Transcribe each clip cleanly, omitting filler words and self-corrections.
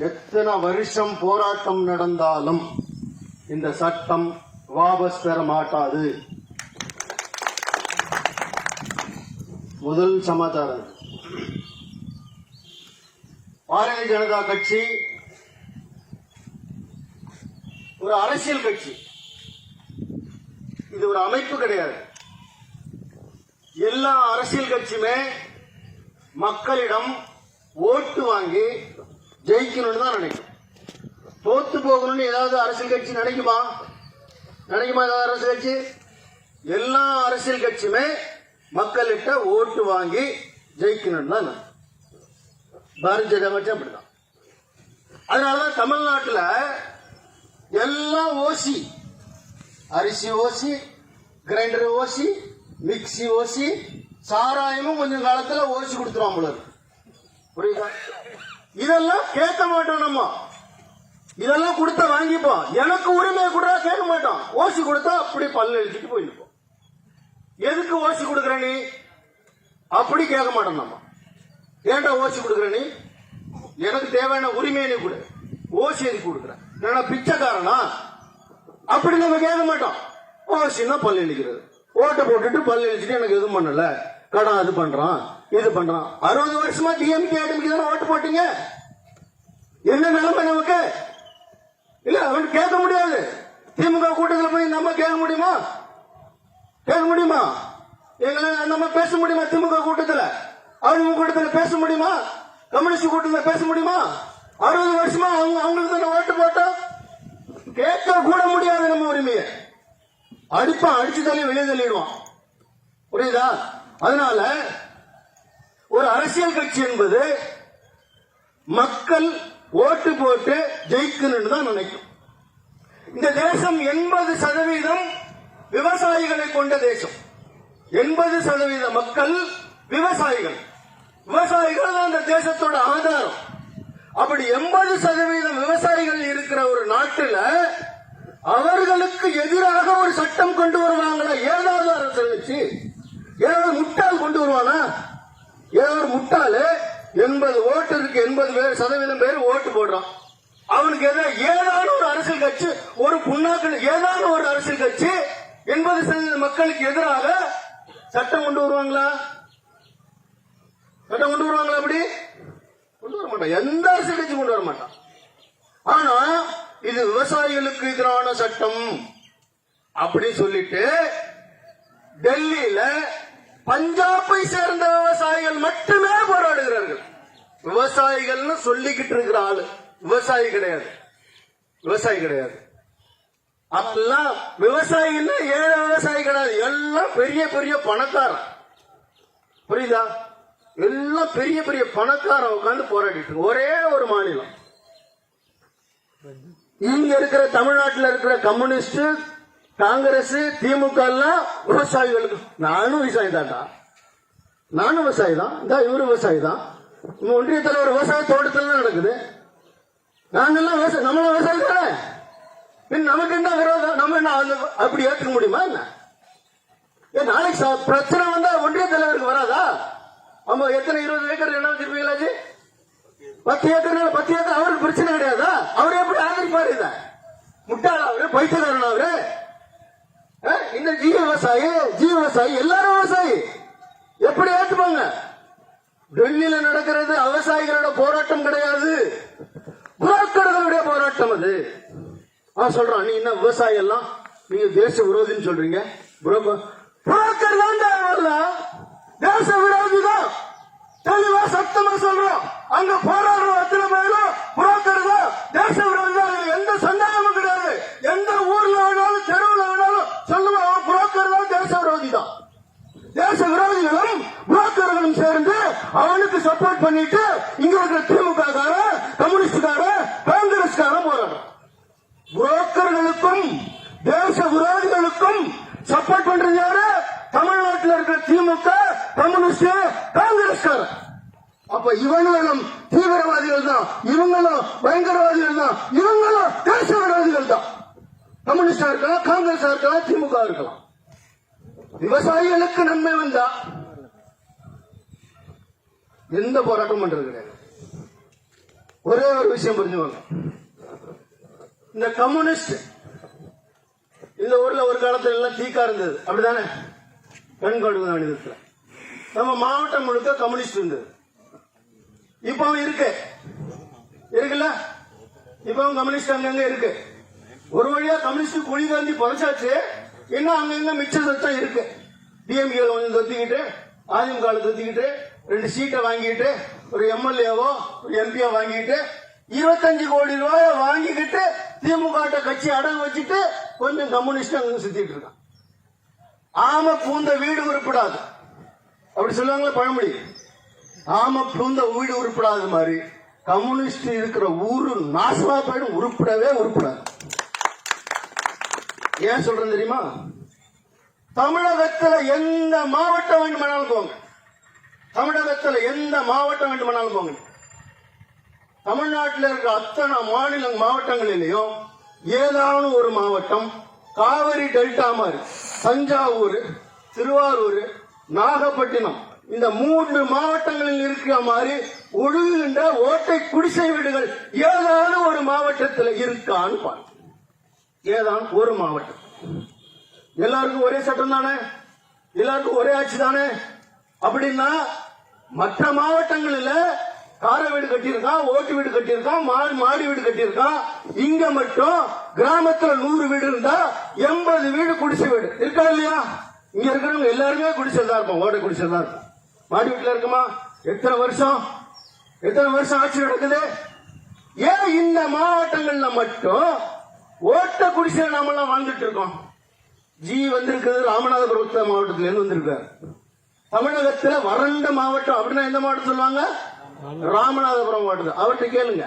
எத்தனை வருஷம் போராட்டம் நடந்தாலும் இந்த சட்டம் வாபஸ் பெற மாட்டாது. முதல் சமாச்சாரம், பாரதிய ஜனதா கட்சி ஒரு அரசியல் கட்சி, இது ஒரு அமைப்பு கிடையாது. எல்லா அரசியல் கட்சியுமே மக்களிடம் ஓட்டு வாங்கி ஜெயிக்கணும்னு தான் நினைக்கும். தோத்து போகணும்னு ஏதாவது அரசியல் கட்சி நினைக்குமா? ஏதாவது அரசியல் கட்சி? எல்லா அரசியல் கட்சியுமே மக்கள்கிட்ட ஓட்டு வாங்கி ஜெயிக்கணும்னு தான். பாரதிய ஜனதா கட்சி அப்படிதான். அதனாலதான் தமிழ்நாட்டில் எல்லாம் ஓசி, அரிசி ஓசி, கிரைண்டர் ஓசி, மிக்சி ஓசி, சாராயமும் கொஞ்சம் காலத்துல ஓசி கொடுத்துருவான் போல. புரியுதா? இதெல்லாம் கேட்க மாட்டோம். நம்ம இதெல்லாம் கொடுத்தா வாங்கிப்போம். எனக்கு உரிமை கூட கேட்க மாட்டோம். ஓசி கொடுத்தா அப்படி பல்ல எழுதிட்டு போயிருப்போம். எதுக்கு ஓசி கொடுக்குற நீ அப்படி கேட்க மாட்டோம். நம்ம ஏன்டா ஓசி கொடுக்குற நீ? எனக்கு தேவையான உரிமையை நீ கொடு. ஓசி எதுக்கு கொடுக்குற? நான் பிச்சைக்காரனா? அப்படி நம்ம கேட்க மாட்டோம். ஓசின்னா பல்லு இழிக்கிறது. ஓட்டை போட்டுட்டு பல்லு இழிச்சிட்டு எனக்கு எதுவும் பண்ணல, கடன் அது பண்றான் இது பண்றான். 60 வருஷமா டிஎம்கே தானே ஓட்டு போட்டீங்க. என்ன நிலைமை நமக்கு? இல்ல அவன் கேட்க முடியாது. திமுக கூட்டத்தில் போய் நம்ம கேட்க முடியுமா? கேட்க முடியுமா? எங்களை நம்ம பேச முடியுமா? திமுக கூட்டத்தில், அவங்க கூட்டத்தில் பேச முடியுமா? கம்யூனிஸ்ட் கூட்டத்தில் பேச முடியுமா? 60 வருஷமா அவங்களுக்கு தானே ஓட்டு போட்டோம். கேட்க கூட முடியாது நம்ம உரிமையை. அடிப்பான், அடிச்சு தள்ளி வெளியே தள்ளிடுவான். புரியுதா? அதனால ஒரு அரசியல் கட்சி என்பது மக்கள் ஓட்டு போட்டு ஜெயிக்கணும்னு தான் நினைக்கும். இந்த தேசம் 80% விவசாயிகளை கொண்ட தேசம். 80% மக்கள் விவசாயிகள். விவசாயிகள் தான் இந்த தேசத்தோட ஆதாரம். அப்படி 80% விவசாயிகள் இருக்கிற ஒரு நாட்டில் அவர்களுக்கு எதிராக ஒரு சட்டம் கொண்டு வருவாங்களா? ஏதாவது அரசு வச்சு ஏதாவது முட்டாள் கொண்டு வருவானா? ஏதாவது முட்டாள் 80 ஓட்டு இருக்கு, 80% பேர் ஓட்டு போடுறான். அவனுக்கு ஏதாவது ஒரு அரசியல் கட்சி, ஒரு புண்ணாக்கள் ஏதாவது ஒரு அரசியல் கட்சி 80% மக்களுக்கு எதிராக சட்டம் கொண்டு வருவாங்களா? சட்டம் கொண்டு வருவாங்களா? அப்படி கொண்டு வர மாட்டான். எந்த அரசியல் கட்சி கொண்டு வர மாட்டான். ஆனா இது விவசாயிகளுக்கு எதிரான சட்டம் அப்படி சொல்லிட்டு டெல்லியில பஞ்சாபை சேர்ந்த விவசாயிகள் மட்டுமே போராடுகிறார்கள். விவசாயிகள்னு சொல்லிக்கிட்டு இருக்கிற ஆளு விவசாயி கிடையாது. விவசாயி கிடையாது. அப்பெல்லாம் விவசாயின்னா ஏழை விவசாயி கிடையாது. எல்லாம் பெரிய பெரிய பணக்காரன். புரியுதா? எல்லாம் பெரிய பெரிய பணக்காரன் உட்கார்ந்து போராடிட்டு ஒரே ஒரு மாநிலம். இங்க இருக்கிற தமிழ்நாட்டில் இருக்கிற கம்யூனிஸ்ட், காங்கிரஸ், திமுக எல்லாம் விவசாயிகளுக்கு. நானும் விவசாயி தான்டா, நானும் விவசாயி தான். இவரு விவசாயி தான். ஒன்றியத்தில் ஒரு விவசாய தோட்டத்தில் நடக்குது. நாங்கெல்லாம் விவசாயம், நம்மளும் விவசாயி தானே. பின் நமக்கு என்ன விரோதம்? நம்ம என்ன அப்படி ஏற்றுக்க முடியுமா? என்ன நாளைக்கு பிரச்சனை வந்தா ஒன்றிய தலைவருக்கு வராதா? ஆமா, எத்தனை 20 ஏக்கர் என்ன வச்சிருப்பீங்களாச்சு? 10 ஏக்கர் 10 ஏக்கர் அவருக்கு பிரச்சனை கிடையாதா? அவரு எப்படி ஆதரிப்பாரு? இத முட்டாளா அவரு? பைத்தியக்காரன் அவரு? இந்த விவசாயி எல்லாரும் விவசாயி எப்படி ஏற்றுப்பாங்க? டெல்லியில நடக்கிறது விவசாயிகளோட போராட்டம் கிடையாது, புரோக்கர்களுடைய போராட்டம். அது சொல்றான், நீ என்ன விவசாயி எல்லாம் நீங்க தேச விரோதின்னு சொல்றீங்க. புரோக்கர் தான் தேச விரோதி தான். தெளிவா சத்தமா சொல்றோம். அங்க போராடுற அத்தனை பேரும் புரோக்கர் தான், தேச விரோதி தான். எந்த சந்தேகமும் கிடையாது. எந்த ஊர்ல வேணாலும் தெருவில் வேணாலும் சொல்லுவோம், புரோக்கர் தான் தேச விரோதி தான். தேச விரோதிகளும் புரோக்கர்களும் சேர்ந்து அவனுக்கு சப்போர்ட் பண்ணிட்டு இங்க இருக்கிற திமுக காரன், கம்யூனிஸ்டுக்காரன், காங்கிரஸ்காரன் போராடுறான். புரோக்கர்களுக்கும் தேச விரோதிகளுக்கும் சப்போர்ட் பண்றது யாரு? தமிழ்நாட்டில் இருக்கிற திமுக, கம்யூனிஸ்ட், காங்கிரஸ்காரன். அப்ப இவங்களும் தீவிரவாதிகள் தான், இவங்களும் பயங்கரவாதிகள் தான், இவங்களும் தேச விரோதிகள் தான். கம்யூனிஸ்டா இருக்கலாம், காங்கிரஸா இருக்கலாம், திமுக இருக்கலாம். விவசாயிகளுக்கு நன்மை வந்தா எந்த போராட்டம் பண்றது கிடையாது. ஒரே ஒரு விஷயம் புரிஞ்சுக்கோங்க. இந்த கம்யூனிஸ்ட் இந்த ஊர்ல ஒரு காலத்துல எல்லாம் தீக்கா இருந்தது, அப்படிதானே? கண்கொடுக்க வேண்டியதுல நம்ம மாவட்டம் முழுக்க கம்யூனிஸ்ட் இருந்தது. இப்பவும் இருக்குல்ல, இப்பவும் கம்யூனிஸ்ட் அங்கங்க இருக்கு. ஒரு வழியா கம்யூனிஸ்ட் குழி தாண்டி பொழைச்சாச்சு. இன்னும் அங்கங்க மிச்சம் சத்தம் இருக்கு. டிஎம்கே கொஞ்சம் தொத்திக்கிட்டு, அதிமுக தொத்திக்கிட்டு, 2 சீட்டை வாங்கிட்டு, ஒரு எம்எல்ஏவோ ஒரு எம்பியோ வாங்கிட்டு, 25 கோடி ரூபாய வாங்கிக்கிட்டு திமுக கட்சி அடகு வச்சுட்டு கொஞ்சம் கம்யூனிஸ்ட் அங்க சுத்திட்டு இருக்கான். ஆம பூந்த வீடு உருப்படாது, அப்படி சொல்லுவாங்களா பழமொழி. ஆம பூந்த வீடு உருப்படாத மாதிரி கம்யூனிஸ்ட் இருக்கிற ஊரு நாசமா போயிடும், உருப்படவே உருப்படாது. ஏன் சொல்றேன் தெரியுமா? தமிழகத்துல எந்த மாவட்டம் வேண்டுமானாலும் போங்க, தமிழகத்துல எந்த மாவட்டம் வேண்டுமானாலும் போங்க. தமிழ்நாட்டில் இருக்கிற அத்தனை மாநில மாவட்டங்களிலேயும் ஏதாவது ஒரு மாவட்டம் காவிரி டெல்டா மாதிரி தஞ்சாவூர், திருவாரூர், நாகப்பட்டினம் இந்த 3 மாவட்டங்களில் இருக்கிற மாதிரி ஒழுகுகின்ற ஓட்டை குடிசை வீடுகள் ஏதாவது ஒரு மாவட்டத்தில் இருக்கான்னு பாருங்க. ஏதான் ஒரு மாவட்டம். எல்லாருக்கும் ஒரே சட்டம் தானே, எல்லாருக்கும் ஒரே ஆட்சி தானே. அப்படின்னா மற்ற மாவட்டங்களில் கார வீடு கட்டியிருக்கான், ஓட்டு வீடு கட்டியிருக்கான், மாடி வீடு கட்டியிருக்கான். இங்க மட்டும் கிராமத்துல 100 வீடு இருந்தா 80 வீடு குடிசை வீடு இருக்கா இல்லையா? இங்க இருக்கிறவங்க எல்லாருமே குடிசைதான் இருப்போம், ஓட்டை குடிசைதான் இருக்கும். மாடி வீட்டுல இருக்குமா? எத்தனை வருஷம் ஆட்சி நடக்குது? ஏன் இந்த மாவட்டங்கள்ல மட்டும் ஓட்ட குடிசை நாமெல்லாம் வாழ்ந்துட்டு இருக்கோம்? வந்திருக்கிறது ராமநாதபுரம் மாவட்டத்தில இருந்து வந்திருக்காரு. தமிழகத்துல வறண்ட மாவட்டம் அப்படின்னா எந்த மாவட்டம் சொல்லுவாங்க? ராமநாதபுரம் மாவட்டம். அவர்கிட்ட கேளுங்க,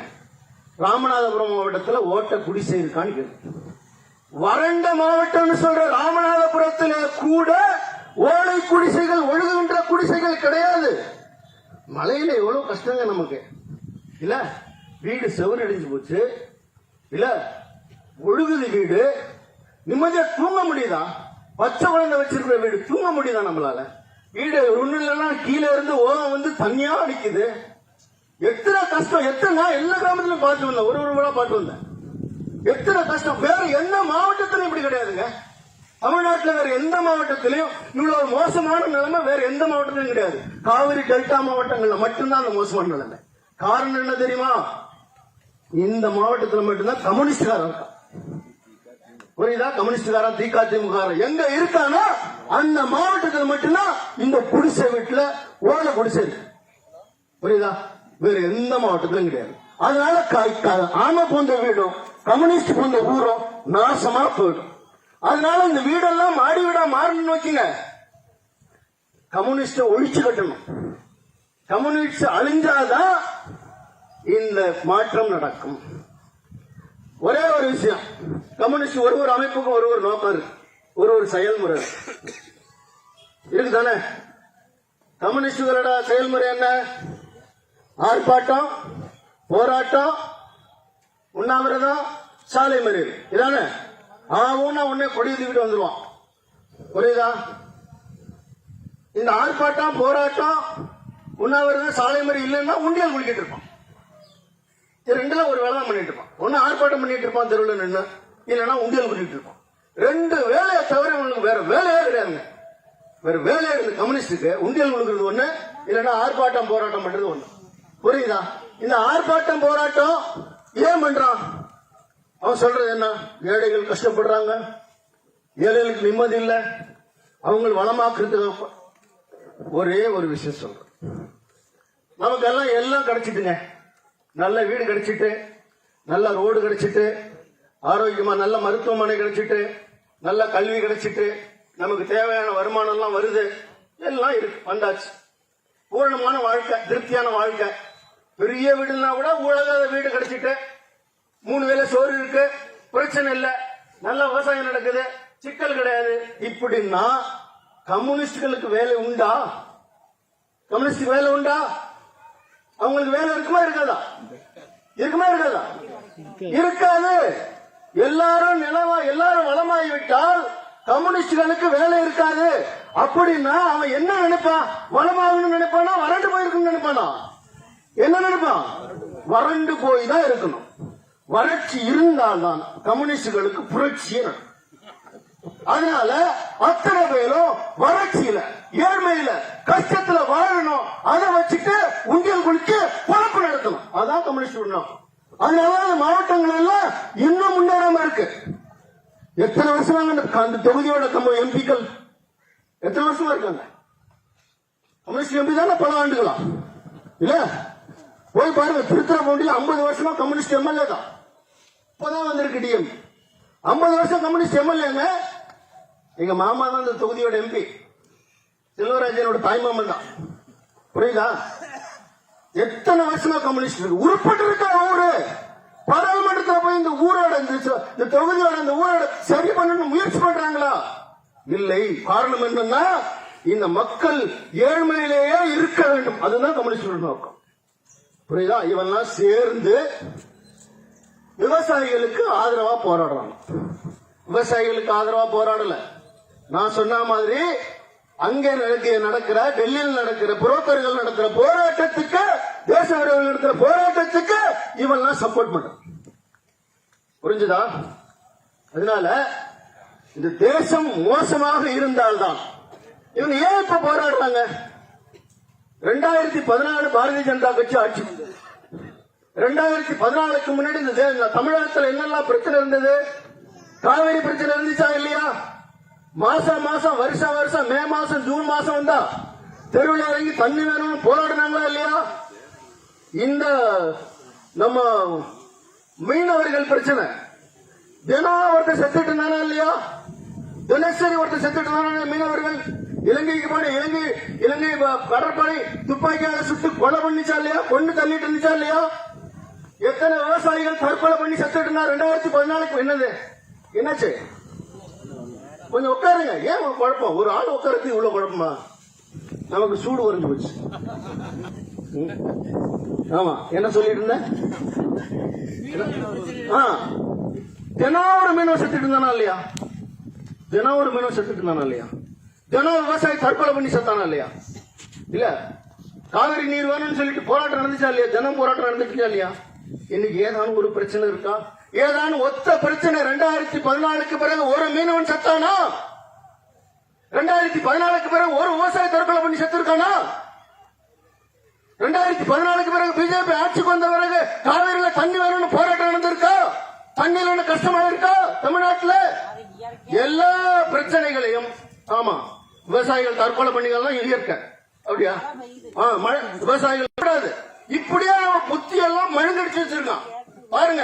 ராமநாதபுரம் மாவட்டத்துல ஓட்ட குடிசை இருக்கான்னு கேளுங்க. வறண்ட மாவட்டம் சொல்ற ராமநாதபுரத்திலே கூட ஓலை குடிசைகள், ஒழுகுகின்ற குடிசைகள் கிடையாது. மழையில எவ்வளவு கஷ்டங்க நமக்கு இல்ல? வீடு செவரு அடிஞ்சு போச்சு இல்ல, ஒழுகுது வீடு, நிம்மதியா தூங்க முடியுதா? பச்சை குழந்தை வச்சிருக்கிற வீடு தூங்க முடியுதா நம்மளால? வீடு ஒண்ணு இல்லைன்னா கீழே இருந்து ஓரம் வந்து தனியா அடிக்குது. எத்தனை கஷ்டம், எத்தனை எல்லா கிராமத்திலும் பார்த்து வந்தேன், ஒரு விழா பார்த்து வந்தேன். எத்தனை கஷ்டம். வேற எந்த மாவட்டத்திலும் இப்படி கிடையாதுங்க. தமிழ்நாட்டில் வேற எந்த மாவட்டத்திலையும் இவ்வளவு மோசமான நிலைமை வேற எந்த மாவட்டத்திலும் கிடையாது. காவிரி டெல்டா மாவட்டங்கள்ல மட்டும்தான் அந்த மோசமான நிலைமை. காரணம் என்ன தெரியுமா? இந்த மாவட்டத்தில் மட்டும்தான் கம்யூனிஸ்ட்காரன் இருக்கா. புரியுதா? கம்யூனிஸ்ட்காரன், திமுக எங்க இருக்கானோ அந்த மாவட்டத்தில் மட்டும்தான் இந்த குடிசை வீட்டுல ஓலை குடிசை இருக்கு. புரியுதா? வேற எந்த மாவட்டத்திலும் கிடையாது. அதனால ஆம போன்ற வீடும் கம்யூனிஸ்ட் போன்ற ஊரும் நாசமா போயிடும். அதனால இந்த வீடெல்லாம் மாடி வீடா மாறணும்னு வச்சுங்க, கம்யூனிஸ்ட ஒழிச்சு கட்டணும். கம்யூனிஸ்ட் அழிஞ்சாதான் இந்த மாற்றம் நடக்கும். ஒரே ஒரு விஷயம், கம்யூனிஸ்ட் ஒரு அமைப்புக்கும் ஒரு நோக்கம் இருக்கு, ஒரு செயல்முறை இருக்குதானே? கம்யூனிஸ்டுகளோட செயல்முறை என்ன? ஆர்ப்பாட்டம், போராட்டம், உண்ணாவிரதம், சாலை மறியல். இதானே? ஆவுன்னா உடனே கொடி தூக்கிட்டு வந்துருவான். புரியுதா? இந்த ஆர்ப்பாட்டம், போராட்டம், உண்ணாவிரதம், சாலை மறியல் இல்லைன்னா உண்டியல் குளிக்கிட்டு இருப்பான். ரெண்டுல ஒரு வேலை பண்ணிட்டு இருப்பான். ஒன்னு ஆர்ப்பாட்டம் பண்ணிட்டு இருப்பான் தெருவில் நின்று, இல்லைன்னா உண்டியல் குளிக்கிட்டு இருப்பான். 2 வேலையை தவிர அவனுக்கு வேற வேலையே கிடையாதுங்க. வேற வேலையே இருக்குது கம்யூனிஸ்டுக்கு. உண்டியல் கொடுக்கறது ஒண்ணு, இல்லைன்னா ஆர்ப்பாட்டம் போராட்டம் பண்றது ஒண்ணு. புரியுதா? இந்த ஆர்ப்பாட்டம் போராட்டம் ஏன் பண்றான்? அவன் சொல்றது என்ன? ஏழைகள் கஷ்டப்படுறாங்க, ஏழைகளுக்கு நிம்மதி இல்ல, அவங்க வளமாக்குறதுக்கு. ஒரே ஒரு விஷயம் சொல்றேன், நமக்கு எல்லாம் கிடைச்சிட்டுங்க. நல்ல வீடு கிடைச்சிட்டு, நல்ல ரோடு கிடைச்சிட்டு, ஆரோக்கியமா நல்ல மருத்துவமனை கிடைச்சிட்டு, நல்ல கல்வி கிடைச்சிட்டு, நமக்கு தேவையான வருமானம் எல்லாம் வருது, எல்லாம் இருக்கு, வந்தாச்சு. பூரணமான வாழ்க்கை, திருப்தியான வாழ்க்கை. பெரிய வீடுனா கூட உலகாத வீடு கிடைச்சிட்டு, 3 வேளை சோறு இருக்கு, பிரச்சனை இல்ல, நல்ல விவசாயம் நடக்குது, சிக்கல் கிடையாது. இப்படின்னா கம்யூனிஸ்டுகளுக்கு வேலை உண்டா? கம்யூனிஸ்டுக்கு வேலை உண்டா? அவங்களுக்கு வேலை இருக்குமா இருக்காதா? இருக்காது. எல்லாரும் வளமாகிவிட்டால் கம்யூனிஸ்டுகளுக்கு வேலை இருக்காது. அப்படின்னா அவன் என்ன நினைப்பான்? வளமாகணும்னு நினைப்பானா, வறண்டு போயிருக்குன்னு நினைப்பானா? என்ன நினைப்பான்? வறண்டு போய் தான் இருக்கணும். வறட்சி இருந்தால்தான் கம்யூனிஸ்டுகளுக்கு புரட்சியே நடக்கும். அதனால அத்தனை பேரும் வறட்சியில, ஏழ்மையில, கஷ்டத்துல வாழணும். அதை வச்சுட்டு உண்டியல் குளிச்சு பொழப்பு நடத்தணும். அதான் கம்யூனிஸ்ட் உண்ணும். அதனால மாவட்டங்கள் எல்லாம் இன்னும் முன்னேறாம இருக்கு. எத்தனை வருஷம் அந்த தொகுதியோட எம்பிக்கள் எத்தனை வருஷமா இருக்காங்க? கம்யூனிஸ்ட் எம்பி தானே பல ஆண்டுகளா இல்ல? போய் பாருங்க, திருத்துறைப்பூண்டியில் 50 வருஷமா கம்யூனிஸ்ட் எம்எல்ஏ தான். இப்பதான் வந்திருக்கு டிஎம். 50 வருஷம் கம்யூனிஸ்ட் எம்எல்ஏங்க. எங்க மாமா தான் இந்த தொகுதியோட எம்பி. செல்வராஜனோட தாய்மாமன் தான். புரியுதா? எத்தனை வருஷமா கம்யூனிஸ்ட் இருக்கு. உருப்பட்டு இருக்கா ஊரு. பாராளுமன்றத்தில் போய் இந்த ஊரோட இந்த தொகுதியோட இந்த ஊரோட சரி பண்ணணும் முயற்சி பண்றாங்களா? இல்லை. காரணம் என்னன்னா, இந்த மக்கள் ஏழ்மையிலேயே இருக்க வேண்டும். அதுதான் கம்யூனிஸ்ட் நோக்கம். புரியுதா? இவெல்லாம் சேர்ந்து விவசாயிகளுக்கு ஆதரவா போராடுறாங்க. விவசாயிகளுக்கு ஆதரவா போராடல. நான் சொன்ன மாதிரி அங்கே நடக்கிற, டெல்லியில் நடக்கிற புரோக்கர்கள் நடக்கிற போராட்டத்துக்கு, தேச விரோதிகள் நடக்கிற போராட்டத்துக்கு இவெல்லாம் சப்போர்ட் பண்ற. புரிஞ்சுதா? அதனால இந்த தேசம் மோசமாக இருந்தால்தான் இவங்க ஏன் இப்ப போராடுறாங்க? 2014 பாரதிய ஜனதா கட்சி ஆட்சி. 2014க்கு முன்னாடி இந்த தமிழகத்தில் என்னெல்லாம் பிரச்சனை இருந்தது? காவிரி பிரச்சனை இருந்துச்சா இல்லையா? மாசம் மாசம், வருஷம் வருஷம், மே மாசம், ஜூன் மாசம் வந்தா தெருவில் இறங்கி தண்ணி வேணும்னு போராடினாங்களா இல்லையா? இந்த நம்ம மீனவர்கள் பிரச்சனை தினம் ஒருத்தர் செத்துட்டு இருந்தானா இல்லையா? தினசரி ஒருத்தர் செத்துட்டு இருந்தாங்க மீனவர்கள். இலங்கைக்கு போன இலங்கை கடற்படை துப்பாக்கியால சுட்டு கொலை பண்ணிச்சா இல்லையா? கொண்டு தள்ளிட்டு இருந்துச்சா இல்லையா? எத்தனை விவசாயிகள் தற்கொலை பண்ணி செத்துட்டு இருந்தா? 2014 என்னது என்னாச்சு? கொஞ்சம் உட்காருங்க. ஏன் குழப்பம்? ஒரு ஆள் உட்காரத்துக்கு இவ்வளவு குழப்பமா? நமக்கு சூடு குறைஞ்சு போச்சு. ஆமா, என்ன சொல்லிட்டு இருந்த? தினம் ஒரு மீனவர் செத்துட்டு இருந்தானா இல்லையா? தினம் ஒரு மீனவர் செத்துட்டு இருந்தானா இல்லையா? தினம் விவசாயி தற்கொலை பண்ணி செத்தானா இல்லையா? இல்ல, காவிரி நீர் வேணும்னு சொல்லிட்டு போராட்டம் நடந்துச்சா இல்லையா? தினம் போராட்டம் நடந்துச்சா இல்லையா? இன்னைக்கு ஏதானும் ஒரு பிரச்சனை இருக்கா? ஏதானும் ஒத்த பிரச்சனை 2014க்கு பிறகு ஒரு மீனவன் செத்தானா? 2014க்கு பிறகு ஒரு விவசாயி தற்கொலை பண்ணி செத்துருக்கானா? 2014க்கு பிறகு பிஜேபி ஆட்சிக்கு வந்த பிறகு காவிரியில தண்ணி வேணும்னு போராட்டம் நடந்திருக்கா? தண்ணி வேணும் கஷ்டமா இருக்கா தமிழ்நாட்டில்? எல்லா பிரச்சனைகளையும் ஆமா விவசாயிகள் தற்கொலை பண்ணிக்கலாம் இயற்கை. அப்படியா? விவசாயிகள் கூடாது. இப்படியே புத்தி எல்லாம் மழுங்கடிச்சு வச்சிருக்கான். பாருங்க,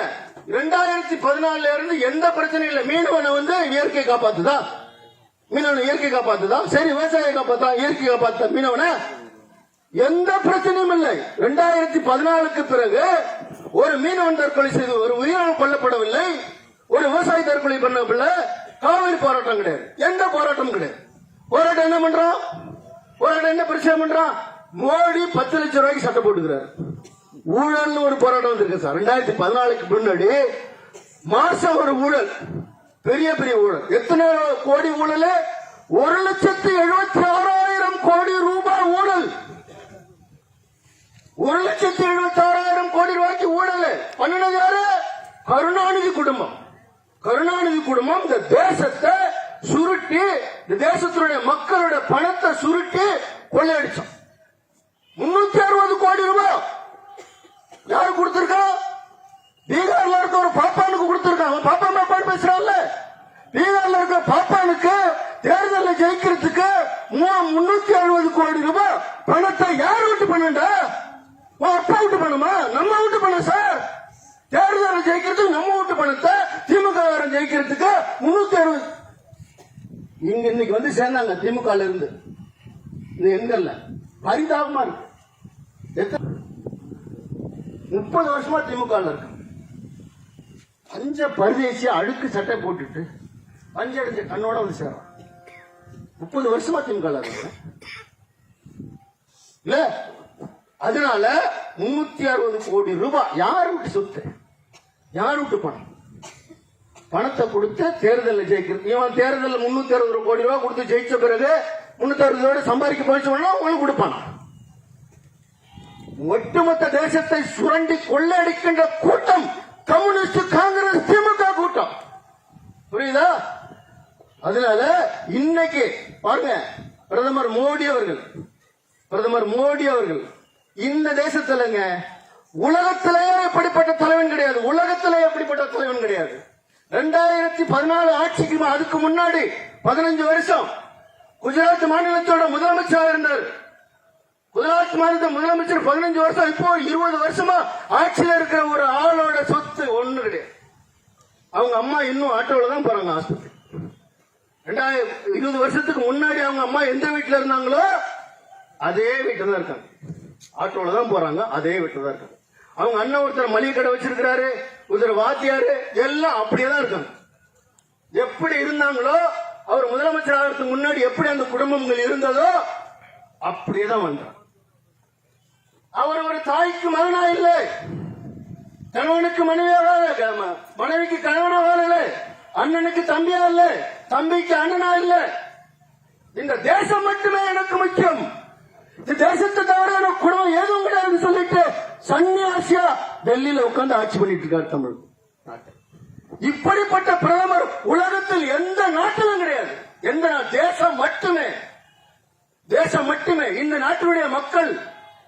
2014 இருந்து எந்த பிரச்சனையும் இல்லை. மீனவனை இயற்கை காப்பாத்துதா? மீனவனை இயற்கை காப்பாத்துதா? சரி, விவசாயியை காப்பாத்தா? இயற்கை காப்பாத்த மீனவனை? எந்த பிரச்சனையும் இல்லை. 2014க்கு பிறகு ஒரு மீனவன் தற்கொலை செய்து ஒரு உயிரினம் கொல்லப்படவில்லை. ஒரு விவசாயி தற்கொலை பண்ணவில்லை. காவிரி போராட்டம் கிடையாது. எந்த போராட்டமும் கிடையாது. போராட்டம் என்ன பண்றான்? போராட்டம் என்ன பிரச்சனை பண்றான்? மோடி 10 லட்சம் ரூபாய்க்கு சட்டம் போட்டுக்கிறார். ஊழல் ஒரு போராட்டம் வந்திருக்கு சார். 2014க்கு முன்னாடி மாசம் ஒரு ஊழல், பெரிய பெரிய ஊழல். எத்தனை கோடி ஊழல்? 1,76,000 கோடி ரூபாய் ஊழல். 1,76,000 கோடி ரூபாய்க்கு ஊழல் பண்ணினது யாரு? கருணாநிதி குடும்பம். கருணாநிதி குடும்பம் இந்த தேசத்தை சுருட்டி, இந்த தேசத்தினுடைய மக்களுடைய பணத்தை சுருட்டி கொள்ளையடிச்சோம். 360 கோடி ரூபாய் யாரு கொடுத்திருக்கா? பீகார்ல இருக்க ஒரு பாப்பானுக்கு கொடுத்திருக்காங்க. பாப்பான்னு பேசுறாங்கல்ல, பீகார்ல இருக்க பாப்பானுக்கு தேர்தலில் ஜெயிக்கிறதுக்கு 360 கோடி ரூபாய் பணத்தை யார் விட்டு பண்ணா? அப்பா விட்டு பண்ணுமா? நம்ம விட்டு பண்ண சார். தேர்தலில் ஜெயிக்கிறதுக்கு நம்ம விட்டு பணத்தை திமுக ஜெயிக்கிறதுக்கு 360 இங்க இன்னைக்கு சேர்ந்தாங்க திமுக இருந்து. இது எங்க இல்ல, பரிதாபமா இருக்கு. 30 வருஷமா திமுக இருக்கு. பஞ்ச பரதேசி அழுக்கு சட்டை போட்டுட்டு பஞ்சடிச்ச கண்ணோட சேர்றான். 30 வருஷமா திமுக இருக்கு இல்ல. அதனால 360 கோடி ரூபாய் யார் விட்டு சொத்து? யார் விட்டு பணம்? பணத்தை கொடுத்து தேர்தலில் ஜெயிக்கிறது. இவன் தேர்தலில் 360 கோடி ரூபாய் கொடுத்து ஜெயிச்ச பிறகு 360 சம்பாதிக்க போயிடுச்சு உங்களுக்கு கொடுப்பான். ஒட்டுமொத்த தேசத்தை சுரண்டி கொள்ளையடிக்கின்ற கூட்டம் கம்யூனிஸ்ட், காங்கிரஸ், திமுக கூட்டம். புரியுதா? அதனால இன்னைக்கு பாருங்க, பிரதமர் மோடி அவர்கள் இந்த தேசத்துலங்க உலகத்திலேயே எப்படிப்பட்ட தலைவன் கிடையாது. 2014 ஆட்சிக்கு அதுக்கு முன்னாடி 15 வருஷம் குஜராத் மாநிலத்தோட முதலமைச்சராக இருந்தார். குஜராத் மாநில முதலமைச்சர் 15 வருஷம். இப்போ 20 வருஷமா ஆட்சியில் இருக்கிற ஒரு ஆளோட சொத்து ஒண்ணு கிடையாது. அவங்க அம்மா இன்னும் ஆட்டோல தான் போறாங்க ஆஸ்பத்திரி. 20 வருஷத்துக்கு முன்னாடி அவங்க அம்மா எந்த வீட்டுல இருந்தாங்களோ அதே வீட்டுல தான் இருக்காங்க. ஆட்டோல தான் போறாங்க, அதே வீட்டுல தான் இருக்காங்க. அவங்க அண்ணன் ஒருத்தர் மளிகை கடை வச்சிருக்கிறாரு, ஒருத்தர் வாத்தியாரு, எல்லாம் அப்படியே தான் இருக்காங்க. எப்படி இருந்தாங்களோ அவர் முதலமைச்சர் ஆகிறதுக்கு முன்னாடி எப்படி அந்த குடும்பங்கள் இருந்ததோ அப்படியே தான் வந்தார். அவர் ஒரு தாய்க்கு மகனா இல்லை, கணவனுக்கு மனைவியாக, மனைவிக்கு கணவனாக இல்லை, அண்ணனுக்கு தம்பியா இல்ல, தம்பிக்கு அண்ணனா இல்ல. இந்த தேசம் மட்டுமே எனக்கு முக்கியம், இந்த தேசத்தை தவிர எனக்கு குடும்பம் எதுவும் கிடையாதுன்னு சொல்லிட்டு சன்னியாசியா டெல்லியில உட்கார்ந்து ஆட்சி பண்ணிட்டு இருக்காரு தமிழ் நாட்டை. இப்படிப்பட்ட பிரதமர் உலகத்தில் எந்த நாட்டிலும் கிடையாது. எந்த தேசம் மட்டுமே. இந்த நாட்டினுடைய மக்கள்,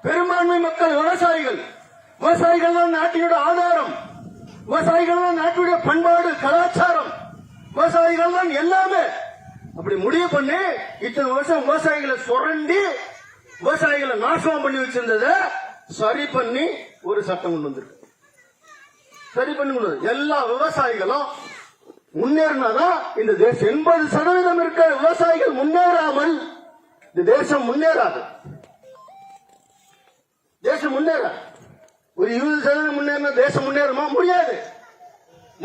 பெரும்பான்மை மக்கள் விவசாயிகள். விவசாயிகள் தான் நாட்டினோட ஆதாரம். விவசாயிகள் தான் நாட்டுடைய பண்பாடு, கலாச்சாரம். விவசாயிகள் தான் எல்லாமே. அப்படி முடிவு பண்ணி இத்தனை வருஷம் விவசாயிகளை சுரண்டி விவசாயிகளை நாசம் பண்ணி வச்சிருந்ததை சரி பண்ணி ஒரு சட்டம் கொண்டு வந்திருக்கு. சரி பண்ணி எல்லா விவசாயிகளும் முன்னேறினாதான் இந்த தேசம். 80% இருக்கிற விவசாயிகள் முன்னேறாமல் இந்த தேசம் முன்னேறாது. ஒரு 20% முன்னேறின தேசம் முன்னேறுமா? முடியாது.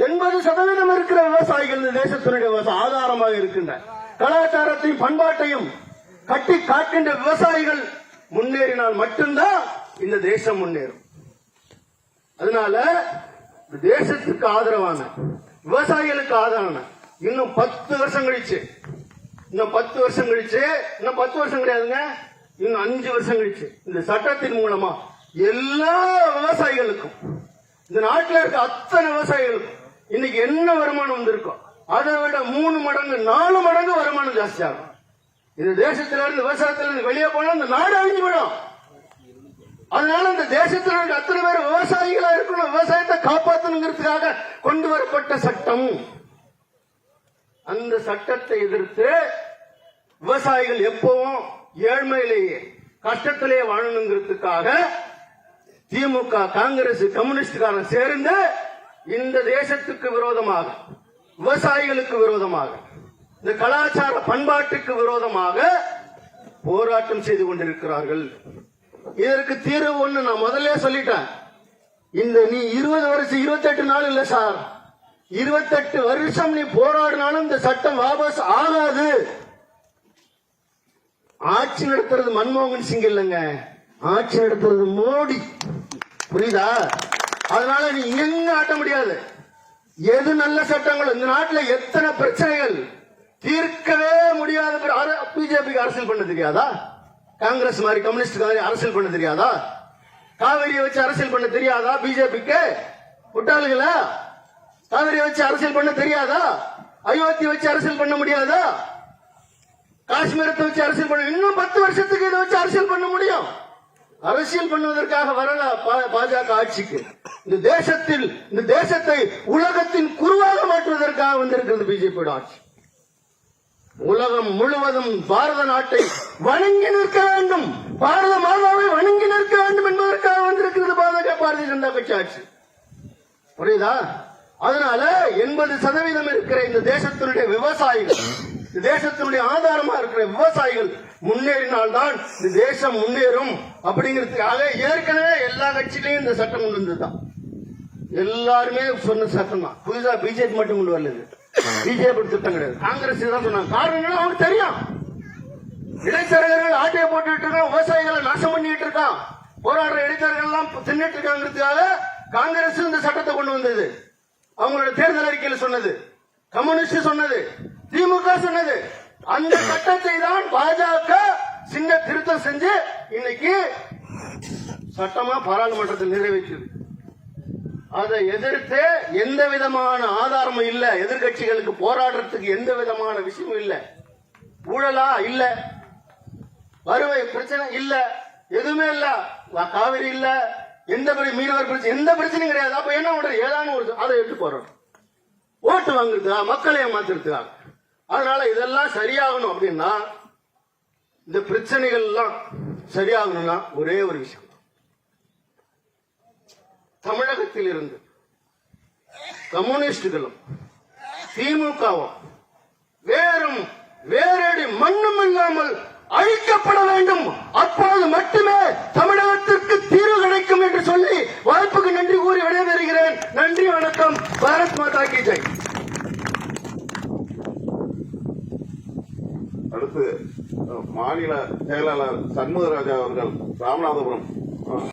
80% இருக்கிற விவசாயிகள் இந்த தேசத்தினுடைய ஆதாரமாக இருக்கின்ற கலாச்சாரத்தையும் பண்பாட்டையும் கட்டி காக்கின்ற விவசாயிகள் முன்னேறினால் மட்டும்தான் இந்த தேசம் முன்னேறும். அதனால தேசத்துக்கு ஆதரவான விவசாயிகளுக்கு ஆதரவான இன்னும் 10 வருஷம் கழிச்சு, இன்னும் 10 வருஷம் கிடையாதுங்க, இன்னும் 5 வருஷம் கழிச்சு இந்த சட்டத்தின் மூலமா எல்லா விவசாயிகளுக்கும், இந்த நாட்டில் இருக்க அத்தனை விவசாயிகளுக்கும் இன்னைக்கு என்ன வருமானம் வந்திருக்கும் அதை விட 3 மடங்கு 4 மடங்கு வருமானம் ஜாஸ்தியாகும். இந்த தேசத்திலிருந்து விவசாயத்திலிருந்து வெளியே போனா இந்த நாடு அழிஞ்சு விடும். அதனால இந்த தேசத்தில் இருக்க அத்தனை பேர் விவசாயிகளா இருக்கணும், விவசாயத்தை காப்பாற்றணுங்கிறதுக்காக கொண்டு வரப்பட்ட சட்டம். அந்த சட்டத்தை எதிர்த்து விவசாயிகள் எப்பவும் ஏழ்மையிலேயே கஷ்டத்திலேயே வாழணுங்கிறதுக்காக திமுக, காங்கிரஸ், கம்யூனிஸ்டுக்காரன் சேர்ந்து இந்த தேசத்துக்கு விரோதமாக, விவசாயிகளுக்கு விரோதமாக, இந்த கலாச்சார பண்பாட்டுக்கு விரோதமாக போராட்டம் செய்து கொண்டிருக்கிறார்கள். இதற்கு தீர்வு ஒண்ணு நான் முதல்ல சொல்லிட்டேன். இந்த நீ 20 வருஷம் 28 நாள் இல்ல சார், 28 வருஷம் நீ போராடினாலும் இந்த சட்டம் வாபஸ் ஆகாது. ஆட்சி நடத்துறது மன்மோகன் சிங் இல்லைங்க, ஆட்சி நடத்துறது மோடி. புரியுதா? அதனால நீ எங்க ஆட்ட முடியாது. எது நல்ல சட்டங்கள், இந்த நாட்டில் எத்தனை பிரச்சனைகள் தீர்க்கவே முடியாத பிஜேபிக்கு அரசியல் பண்ண தெரியாதா? காங்கிரஸ் மாதிரி கம்யூனிஸ்ட் மாதிரி அரசியல் பண்ண தெரியாதா? காவிரியை வச்சு அரசியல் பண்ண தெரியாதா பிஜேபிக்கு? முட்டாளுகளா? காவிரியை வச்சு அரசியல் பண்ண தெரியாதா? அயோத்தி வச்சு அரசியல் பண்ண முடியாதா? காஷ்மீரத்தை வச்சு அரசியல் பண்ண, இன்னும் 10 வருஷத்துக்கு இதை வச்சு அரசியல் பண்ண முடியும். அரசியல் பண்ணுவதற்காக வரல பாஜக ஆட்சிக்கு. இந்த தேசத்தை உலகத்தின் குருவாக மாற்றுவதற்காக வந்திருக்கிறது பிஜேபியோட ஆட்சி. உலகம் முழுவதும் பாரத நாட்டை வணங்கி நிற்க வேண்டும், பாரத மாதாவை வணங்கி நிற்க வேண்டும் என்பதற்காக வந்திருக்கிறது பாரதிய ஜனதா கட்சி ஆட்சி. புரியுதா? அதனால 80% இருக்கிற இந்த தேசத்தினுடைய விவசாயிகள், இந்த தேசத்தினுடைய ஆதாரமா இருக்கிற விவசாயிகள் முன்னேறினால்தான் இந்த தேசம் முன்னேறும் அப்படிங்கிறதுக்காக ஏற்கனவே எல்லா கட்சியிலையும் இந்த சட்டம் கொண்டு வந்ததுதான். எல்லாருமே சொன்ன சட்டம் தான், புதுசா பிஜேபி மட்டும் கொண்டு வரல. பிஜேபி திட்டம் கிடையாது, காங்கிரஸ் தான் சொன்னாங்க. காரணம் அவனுக்கு தெரியும், இடைத்தரகர்கள் ஆட்டையை போட்டுட்டு இருக்கான், விவசாயிகளை நாசம் பண்ணிட்டு இருக்கான், போராடுற இடைத்தரகர்கள் எல்லாம் தின்னுட்டு இருக்காங்கிறதுக்காக காங்கிரஸ் இந்த சட்டத்தை கொண்டு வந்தது. அவங்களோட தேர்தல் அறிக்கையில் சொன்னது, கம்யூனிஸ்ட் சொன்னது, திமுக சொன்னது. அந்த சட்டத்தை தான் பாஜக சின்ன திருத்தம் செஞ்சு இன்னைக்கு சட்டமா பாராளுமன்றத்தில் நிறைவேற்றியது. அதை எதிர்த்து எந்த விதமான ஆதாரமும் இல்ல, எதிர்கட்சிகளுக்கு போராடுறதுக்கு எந்த விதமான விஷயமும் இல்ல. ஊழலா இல்ல, வறுமை பிரச்சனை இல்ல, எதுவுமே இல்ல, காவிரி இல்ல, எந்த மீனவர் பிரச்சனை, எந்த பிரச்சனையும் கிடையாது. அப்ப என்ன பண்றது? ஏதான ஒரு அதை எடுத்து போறோம், ஓட்டு வாங்குறதுக்கா, மக்களை ஏமாத்துறதுக்கா. அதனால இதெல்லாம் சரியாகணும் அப்படின்னா, இந்த பிரச்சனைகள் எல்லாம் சரியாகணும்னா ஒரே ஒரு விஷயம், தமிழகத்தில் இருந்து கம்யூனிஸ்டுகளும் திமுகவும் வேறடி மண்ணும் இல்லாமல் அழிக்கப்பட வேண்டும். அப்போது மட்டுமே தமிழகத்திற்கு தீர்வு கிடைக்கும் என்று சொல்லி வாய்ப்புக்கு நன்றி கூறி விடைபெறுகிறேன். நன்றி, வணக்கம். பாரத் மாதா கி ஜெய். அடுத்து மாநில செயலாளர் சண்முகராஜா அவர்கள் ராமநாதபுரம்